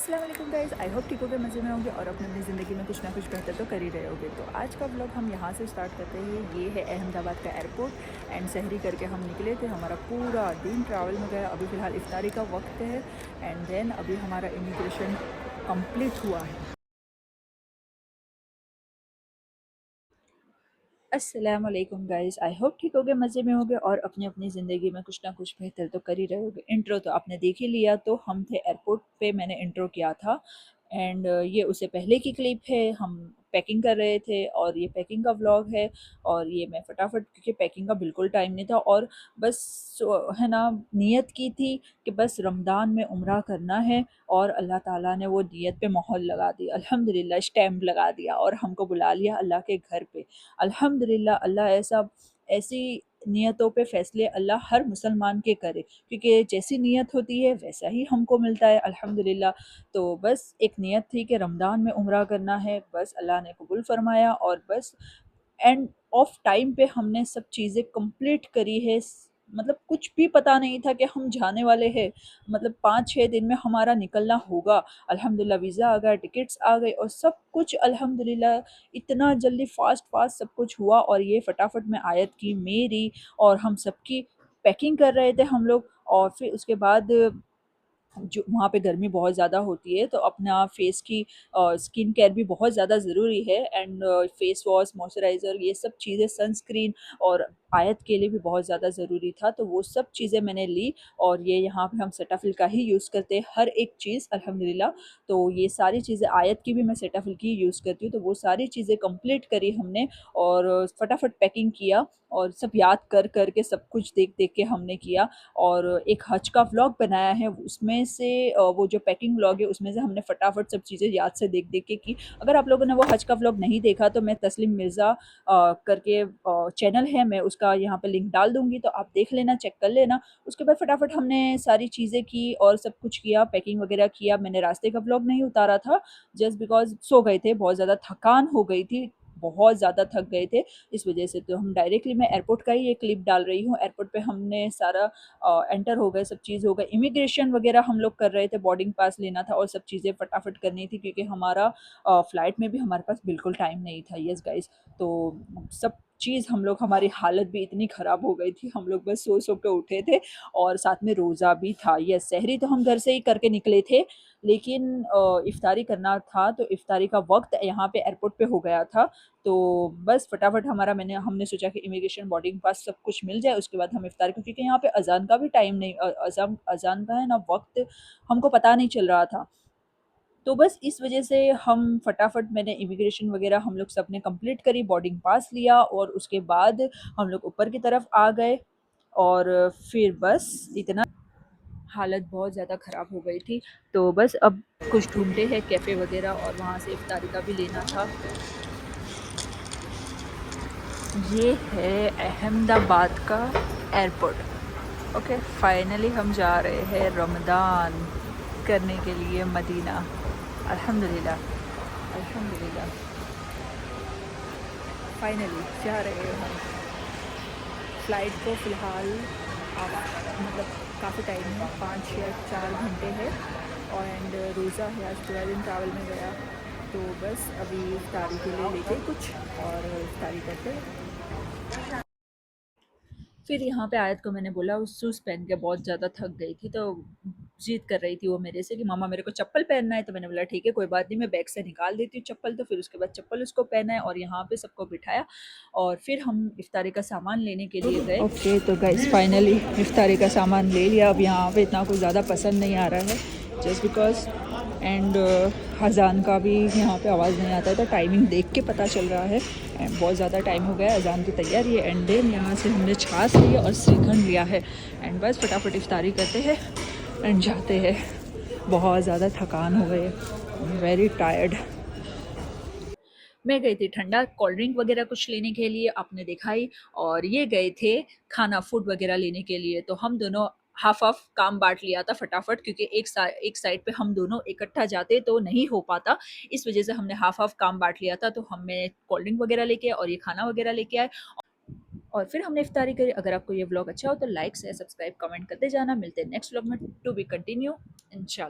अस्सलाम वालेकुम guys, I hope ठीक होगे, मज़े में होंगे और अपनी अपनी ज़िंदगी में कुछ ना कुछ बेहतर तो कर ही रहे होगे। तो आज का व्लॉग हम यहाँ से स्टार्ट करते हैं। ये है अहमदाबाद का एयरपोर्ट एंड सहरी करके हम निकले थे। हमारा पूरा दिन ट्रैवल में गया। अभी फ़िलहाल इफ्तारी का वक्त है एंड देन अभी हमारा इमिग्रेशन कंप्लीट हुआ है। अस्सलाम वालेकुम गाइस, आई होप ठीक होगे, मज़े में होगे और अपनी अपनी ज़िंदगी में कुछ ना कुछ बेहतर तो कर ही रहे होगे। इंट्रो तो आपने देख ही लिया। तो हम थे एयरपोर्ट पे, मैंने इंट्रो किया था एंड ये उससे पहले की क्लिप है। हम पैकिंग कर रहे थे और ये पैकिंग का व्लॉग है। और ये मैं फटाफट, क्योंकि पैकिंग का बिल्कुल टाइम नहीं था और बस है ना, नियत की थी कि बस रमज़ान में उम्रा करना है और अल्लाह ताला ने वो नियत पे मोहर लगा दी, अल्हम्दुलिल्लाह स्टैम्प लगा दिया और हमको बुला लिया अल्लाह के घर पे। अल्हम्दुलिल्लाह, अल्लाह ऐसी नियतों पे फ़ैसले अल्लाह हर मुसलमान के करे, क्योंकि जैसी नियत होती है वैसा ही हमको मिलता है अल्हम्दुलिल्लाह। तो बस एक नियत थी कि रमज़ान में उम्रा करना है, बस अल्लाह ने कबूल फ़रमाया और बस एंड ऑफ टाइम पे हमने सब चीज़ें कंप्लीट करी है। मतलब कुछ भी पता नहीं था कि हम जाने वाले हैं। मतलब 5-6 दिन में हमारा निकलना होगा। अल्हम्दुलिल्लाह वीज़ा आ गया, टिकट्स आ गई और सब कुछ अल्हम्दुलिल्लाह इतना जल्दी फ़ास्ट फ़ास्ट सब कुछ हुआ। और ये फटाफट में आयत की, मेरी और हम सबकी पैकिंग कर रहे थे हम लोग। और फिर उसके बाद जो वहाँ पे गर्मी बहुत ज़्यादा होती है, तो अपना फेस की स्किन केयर भी बहुत ज़्यादा ज़रूरी है एंड फेस वॉश, मॉइस्चराइज़र, ये सब चीज़ें, सनस्क्रीन और आयत के लिए भी बहुत ज़्यादा ज़रूरी था। तो वो सब चीज़ें मैंने ली और ये यहाँ पे हम सेटाफिल का ही यूज़ करते हैं हर एक चीज़ अल्हम्दुलिल्लाह। तो ये सारी चीज़ें, आयत की भी मैं सेटाफिल की ही यूज़ करती हूँ। तो वो सारी चीज़ें कंप्लीट करी हमने और फटाफट पैकिंग किया और सब याद कर कर के, सब कुछ देख देख के हमने किया। और एक हज का व्लॉग बनाया है, उसमें से वो जो पैकिंग व्लॉग है उसमें से हमने फटाफट सब चीज़ें याद से देख देख के की। अगर आप लोगों ने वो हज का व्लॉग नहीं देखा तो मैं तस्लीम मिर्ज़ा करके चैनल है, मैं उसका यहाँ पे लिंक डाल दूँगी, तो आप देख लेना, चेक कर लेना। उसके बाद फटाफट हमने सारी चीज़ें की और सब कुछ किया, पैकिंग वगैरह किया। मैंने रास्ते का व्लॉग नहीं उतारा था जस्ट बिकॉज़ सो गए थे, बहुत ज़्यादा थकान हो गई थी, बहुत ज़्यादा थक गए थे इस वज़ह से। तो हम डायरेक्टली, मैं एयरपोर्ट का ही एक क्लिप डाल रही हूँ। एयरपोर्ट पे हमने सारा एंटर हो गए, सब चीज़ हो गई, इमिग्रेशन वगैरह हम लोग कर रहे थे, बोर्डिंग पास लेना था और सब चीज़ें फटाफट करनी थी क्योंकि हमारा फ़्लाइट में भी हमारे पास बिल्कुल टाइम नहीं था। यस गाइस, तो सब चीज़ हम लोग, हमारी हालत भी इतनी ख़राब हो गई थी, हम लोग बस सो सो के उठे थे और साथ में रोज़ा भी था। यस, सहरी तो हम घर से ही करके निकले थे, लेकिन इफ्तारी करना था, तो इफ्तारी का वक्त यहाँ पे एयरपोर्ट पे हो गया था। तो बस फटाफट हमारा, हमने सोचा कि इमिग्रेशन, बोर्डिंग पास सब कुछ मिल जाए, उसके बाद हम इफ्तार, क्योंकि यहाँ पे अज़ान का भी टाइम नहीं, अज़ान का है ना वक्त, हमको पता नहीं चल रहा था। तो बस इस वजह से हम फटाफट, मैंने इमिग्रेशन वगैरह हम लोग सब ने कंप्लीट करी, बोर्डिंग पास लिया और उसके बाद हम लोग ऊपर की तरफ आ गए। और फिर बस इतना, हालत बहुत ज़्यादा ख़राब हो गई थी। तो बस अब कुछ ढूंढते हैं कैफ़े वगैरह और वहाँ से इफ्तारी का भी लेना था। ये है अहमदाबाद का एयरपोर्ट। ओके, फाइनली हम जा रहे हैं रमज़ान करने के लिए मदीना। अल्हम्दुलिल्लाह, अल्हम्दुलिल्लाह, फाइनली जा रहे हैं हम। फ़्लाइट को फ़िलहाल मतलब काफ़ी टाइम है, 5 या 4 घंटे है और एंड रोज़ा है, आज पूरा दिन ट्रैवल में गया। तो बस अभी इफ्तारी के लिए लेते कुछ और इफ्तारी करते हैं। फिर यहाँ पे आयत को मैंने बोला, वो शूज़ पहन के बहुत ज़्यादा थक गई थी, तो ज़िद कर रही थी वो मेरे से कि मामा मेरे को चप्पल पहनना है। तो मैंने बोला ठीक है, कोई बात नहीं, मैं बैग से निकाल देती हूँ चप्पल। तो फिर उसके बाद चप्पल उसको पहनाया और यहाँ पे सबको बिठाया और फिर हम इफ्तारी का सामान लेने के लिए गए। ओके, तो गाइस फाइनली इफ्तारी का सामान ले लिया। अब यहाँ पे इतना कुछ ज़्यादा पसंद नहीं आ रहा है जस्ट बिकॉज एंड अज़ान का भी यहाँ पे आवाज़ नहीं आता है, तो टाइमिंग देख के पता चल रहा है एंड बहुत ज़्यादा टाइम हो गया है अज़ान की तैयारी है। एंड देन यहाँ से हमने छाछ लिया और श्रीखंड लिया है एंड बस फटाफट इफ्तारी करते हैं एंड जाते हैं। बहुत ज़्यादा थकान हो गई है, वेरी टायर्ड। मैं गई थी ठंडा कोल्ड ड्रिंक वगैरह कुछ लेने के लिए, आपने देखा ही। और ये गए थे खाना, फूड वगैरह लेने के लिए। तो हम दोनों हाफ हाफ काम बांट लिया था फटाफट, क्योंकि एक साइड पे हम दोनों इकट्ठा जाते तो नहीं हो पाता, इस वजह से हमने हाफ हाफ काम बांट लिया था। तो हमने कोल्ड ड्रिंक वगैरह लेके और ये खाना वगैरह लेके आए और फिर हमने इफ्तारी करी। अगर आपको ये व्लॉग अच्छा हो तो लाइक शेयर सब्सक्राइब कमेंट करते जाना। मिलते हैं नेक्स्ट व्लॉग में, टू बी कंटिन्यू इंशाल्लाह।